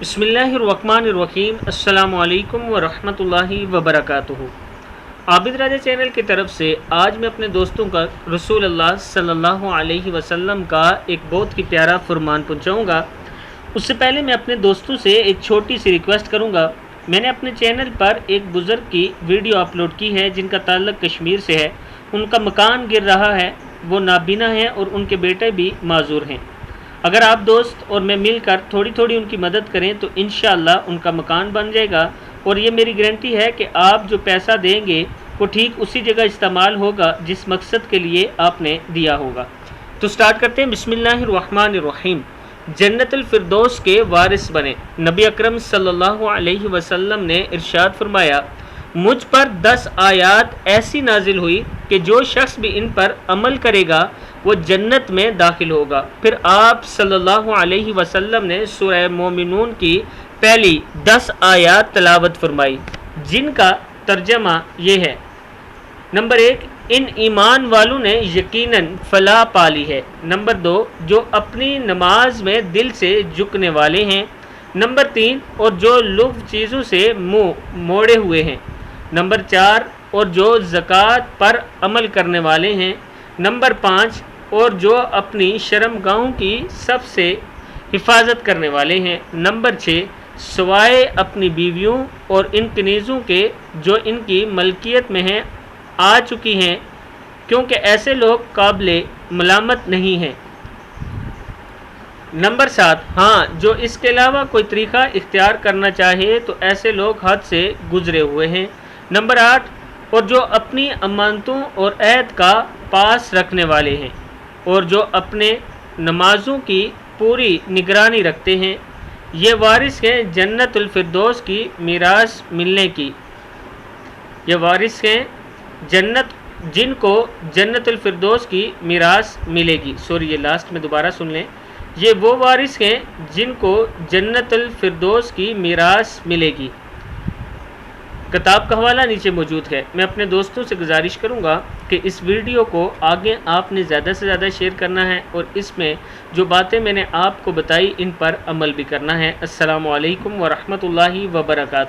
بسم اللہ الرحمن الرحیم۔ السلام علیکم ورحمۃ اللہ وبرکاتہ۔ عابد راجہ چینل کی طرف سے آج میں اپنے دوستوں کا رسول اللہ صلی اللہ علیہ وسلم کا ایک بہت ہی پیارا فرمان پہنچاؤں گا۔ اس سے پہلے میں اپنے دوستوں سے ایک چھوٹی سی ریکویسٹ کروں گا۔ میں نے اپنے چینل پر ایک بزرگ کی ویڈیو اپلوڈ کی ہے جن کا تعلق کشمیر سے ہے۔ ان کا مکان گر رہا ہے، وہ نابینا ہیں اور ان کے بیٹے بھی معذور ہیں۔ اگر آپ دوست اور میں مل کر تھوڑی تھوڑی ان کی مدد کریں تو انشاءاللہ ان کا مکان بن جائے گا، اور یہ میری گارنٹی ہے کہ آپ جو پیسہ دیں گے وہ ٹھیک اسی جگہ استعمال ہوگا جس مقصد کے لیے آپ نے دیا ہوگا۔ تو سٹارٹ کرتے ہیں۔ بسم اللہ الرحمن الرحیم۔ جنت الفردوس کے وارث بنے۔ نبی اکرم صلی اللہ علیہ وسلم نے ارشاد فرمایا، مجھ پر 10 آیات ایسی نازل ہوئی کہ جو شخص بھی ان پر عمل کرے گا وہ جنت میں داخل ہوگا۔ پھر آپ صلی اللہ علیہ وسلم نے سورہ مومنون کی پہلی 10 آیات تلاوت فرمائی جن کا ترجمہ یہ ہے۔ نمبر 1، ان ایمان والوں نے یقیناً فلاح پالی ہے۔ نمبر 2، جو اپنی نماز میں دل سے جھکنے والے ہیں۔ نمبر 3، اور جو لغو چیزوں سے منہ موڑے ہوئے ہیں۔ نمبر 4، اور جو زکوٰۃ پر عمل کرنے والے ہیں۔ نمبر 5، اور جو اپنی شرمگاہوں کی سب سے حفاظت کرنے والے ہیں۔ نمبر 6، سوائے اپنی بیویوں اور ان کنیزوں کے جو ان کی ملکیت میں ہیں آ چکی ہیں، کیونکہ ایسے لوگ قابل ملامت نہیں ہیں۔ نمبر 7، ہاں جو اس کے علاوہ کوئی طریقہ اختیار کرنا چاہے تو ایسے لوگ حد سے گزرے ہوئے ہیں۔ نمبر 8، اور جو اپنی امانتوں اور عہد کا پاس رکھنے والے ہیں اور جو اپنے نمازوں کی پوری نگرانی رکھتے ہیں، یہ وارث ہیں جنت الفردوس کی میراث ملنے کی۔ یہ وارث ہیں جن کو جنت الفردوس کی میراث ملے گی۔ سوری، یہ لاسٹ میں دوبارہ سن لیں۔ یہ وہ وارث ہیں جن کو جنت الفردوس کی میراث ملے گی۔ کتاب کا حوالہ نیچے موجود ہے۔ میں اپنے دوستوں سے گزارش کروں گا کہ اس ویڈیو کو آگے آپ نے زیادہ سے زیادہ شیئر کرنا ہے اور اس میں جو باتیں میں نے آپ کو بتائی ان پر عمل بھی کرنا ہے۔ السلام علیکم ورحمۃ اللہ وبرکاتہ۔